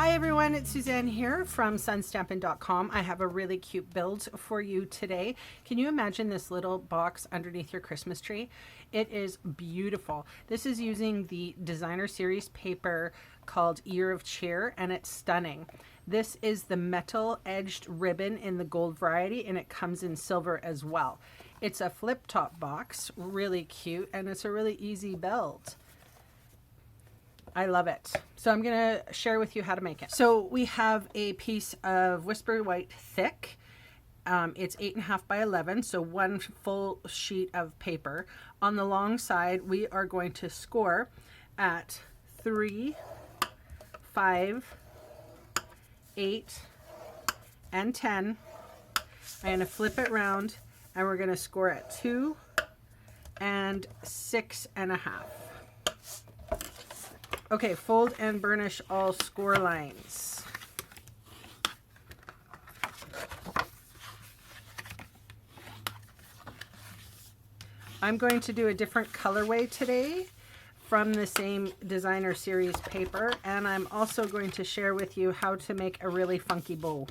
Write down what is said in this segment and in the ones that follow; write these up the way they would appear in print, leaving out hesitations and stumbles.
Hi everyone, it's Suzanne here from sunstampin.com. I have a really cute build for you today. Can you imagine this little box underneath your Christmas tree? It is beautiful. This is using the designer series paper called Year of Cheer, and it's stunning. This is the metal edged ribbon in the gold variety, and it comes in silver as well. It's a flip top box, really cute, and it's a really easy build. I love it. So I'm going to share with you how to make it. So we have a piece of Whisper White thick. It's 8.5 by 11, so one full sheet of paper. On the long side, we are going to score at 3, 5, 8, and 10. I'm going to flip it around, and we're going to score at 2 and 6.5. Okay, fold and burnish all score lines. I'm going to do a different colorway today from the same designer series paper, and I'm also going to share with you how to make a really funky bow.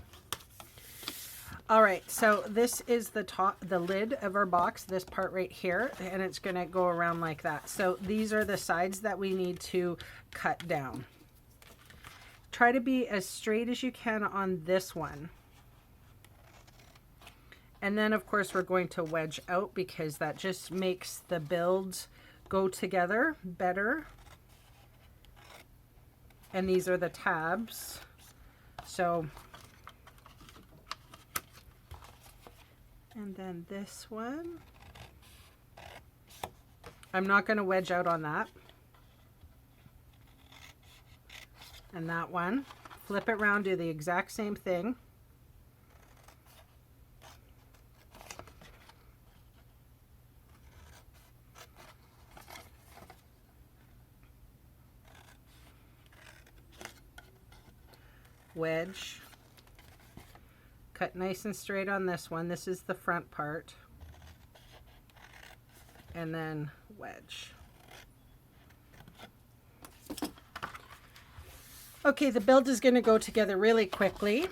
All right, so this is the lid of our box, this part right here, and it's going to go around like that. So these are the sides that we need to cut down. Try to be as straight as you can on this one. And then, of course, we're going to wedge out because that just makes the build go together better. And these are the tabs. So... and then this one, I'm not going to wedge out on that. And that one, flip it around, do the exact same thing. Wedge. Cut nice and straight on this one. This is the front part. And then wedge. Okay, the build is going to go together really quickly.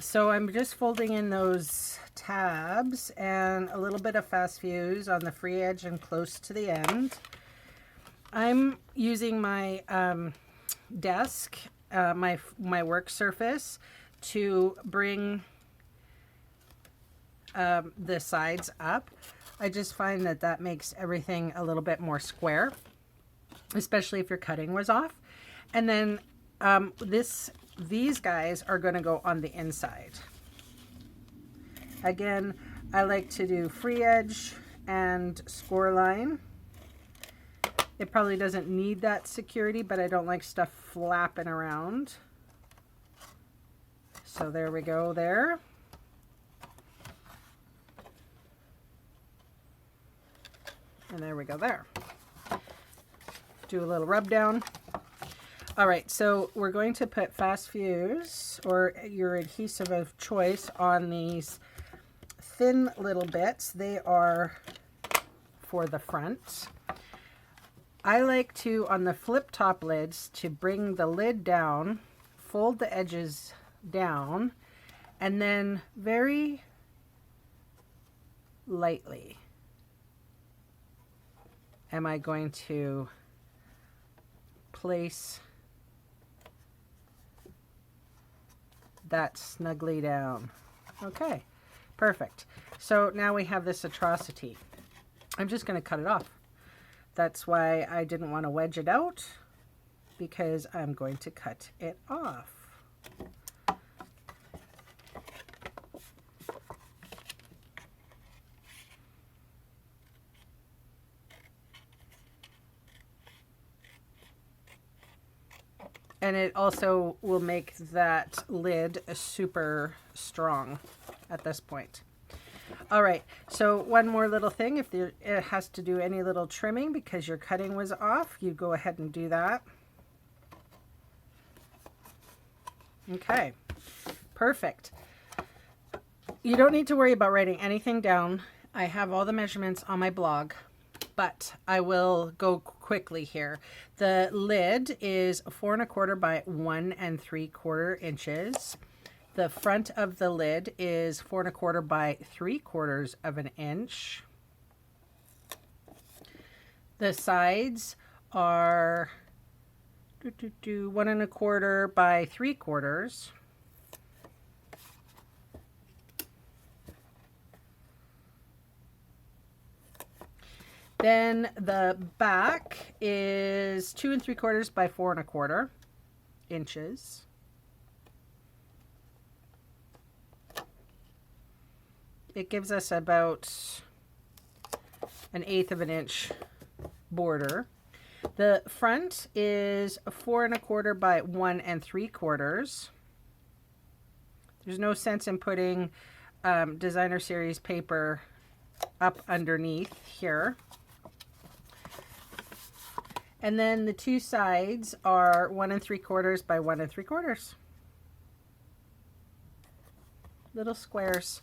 So I'm just folding in those tabs and a little bit of fast fuse on the free edge and close to the end. I'm using my desk, my work surface, to bring the sides up. I just find that that makes everything a little bit more square, especially if your cutting was off. And then these guys are going to go on the inside. Again, I like to do free edge and score line. It probably doesn't need that security, but I don't like stuff flapping around. So there we go there. And there we go there. Do a little rub down. All right, so we're going to put fast fuse or your adhesive of choice on these thin little bits. They are for the front. I like to, on the flip top lids, to bring the lid down, fold the edges down, and then very lightly am I going to place that snugly down. Okay, perfect. So now we have this atrocity. I'm just going to cut it off. That's why I didn't want to wedge it out, because I'm going to cut it off. And it also will make that lid super strong at this point. All right, so one more little thing. If it has to do any little trimming because your cutting was off, you go ahead and do that. Okay, perfect. You don't need to worry about writing anything down. I have all the measurements on my blog, but I will go quickly here. The lid is 4 1/4 by 1 3/4 inches. The front of the lid is 4 1/4 by 3/4 of an inch. The sides are 1 1/4 by 3/4. Then the back is 2 3/4 by 4 1/4 inches. It gives us about 1/8 of an inch border. The front is 4 1/4 by 1 3/4. There's no sense in putting designer series paper up underneath here. And then the two sides are 1 3/4 by 1 3/4. Little squares.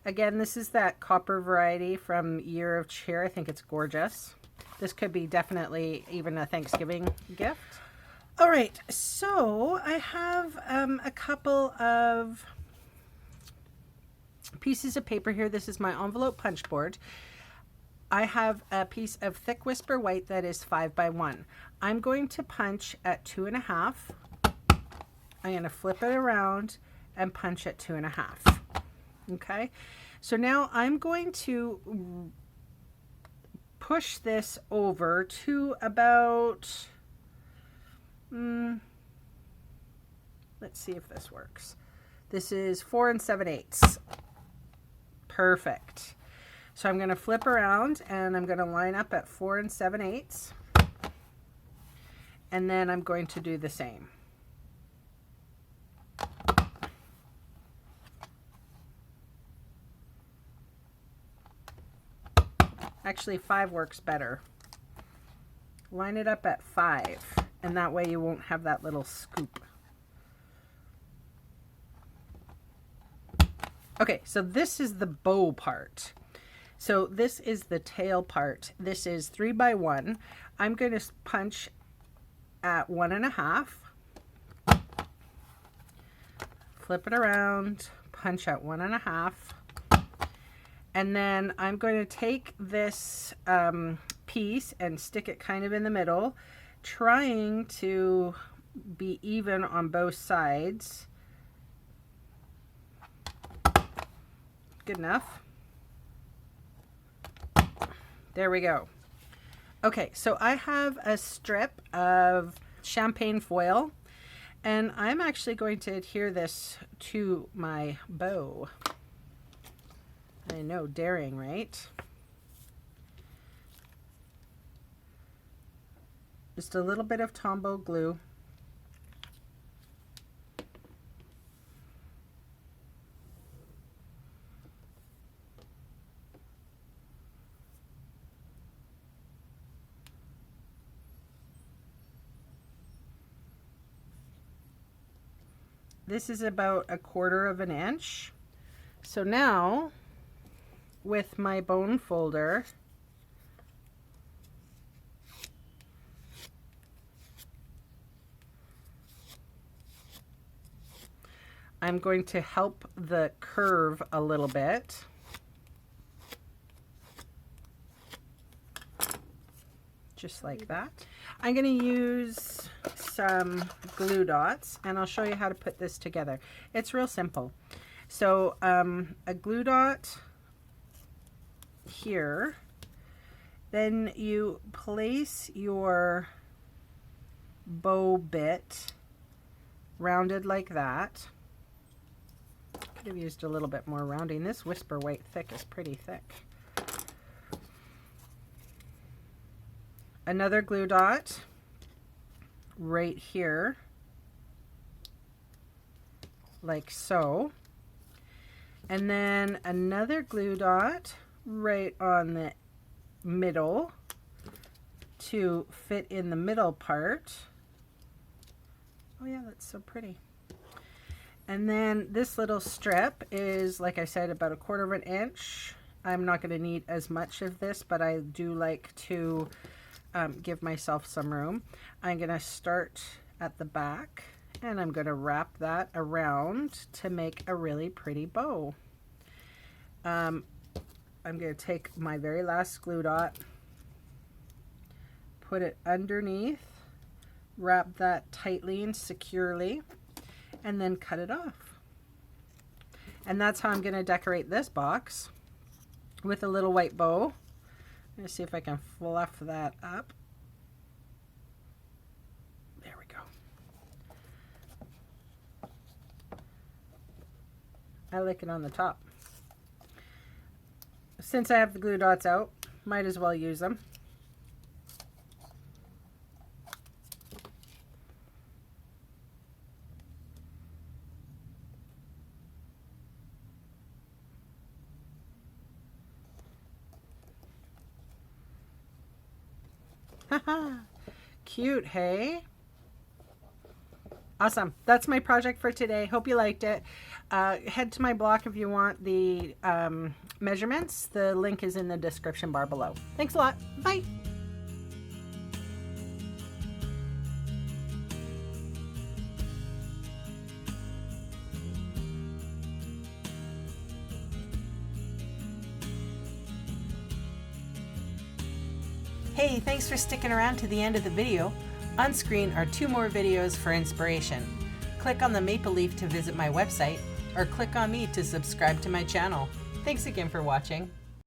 Again, this is that copper variety from Year of Cheer. I think it's gorgeous. This could be definitely even a Thanksgiving gift. All right, so I have a couple of pieces of paper here. This is my envelope punch board. I have a piece of thick whisper white that is 5 by 1. I'm going to punch at 2 1/2. I'm going to flip it around and punch at 2 1/2. Okay, so now I'm going to push this over to about, let's see if this works. This is 4 7/8. Perfect. So I'm going to flip around and I'm going to line up at 4 7/8. And then I'm going to do the same. Actually, 5 works better. Line it up at 5, and that way you won't have that little scoop. Okay, so this is the bow part. So this is the tail part. This is 3 by 1. I'm going to punch at 1 1/2. Flip it around, punch at 1 1/2. And then I'm going to take this piece and stick it kind of in the middle, trying to be even on both sides. Good enough. There we go. Okay, so I have a strip of champagne foil, and I'm actually going to adhere this to my bow. I know, daring, right? Just a little bit of Tombow glue. This is about 1/4 of an inch. So now, with my bone folder, I'm going to help the curve a little bit. Just like that. I'm going to use some glue dots, and I'll show you how to put this together. It's real simple. So a glue dot here, then you place your bow bit rounded like that. Could have used a little bit more rounding. This whisper white thick is pretty thick. Another glue dot right here, like so. And then another glue dot right on the middle to fit in the middle part. Oh yeah, that's so pretty. And then this little strip is, like I said, about 1/4 of an inch. I'm not going to need as much of this, but I do like to give myself some room. I'm going to start at the back, and I'm going to wrap that around to make a really pretty bow. I'm going to take my very last glue dot, put it underneath, wrap that tightly and securely, and then cut it off. And that's how I'm going to decorate this box with a little white bow. I'm going to see if I can fluff that up. There we go. I like it on the top. Since I have the glue dots out, might as well use them. Cute, hey? Awesome. That's my project for today. Hope you liked it. Head to my blog if you want the measurements. The link is in the description bar below. Thanks a lot. Bye. Hey, thanks for sticking around to the end of the video. On screen are 2 more videos for inspiration. Click on the maple leaf to visit my website, or click on me to subscribe to my channel. Thanks again for watching.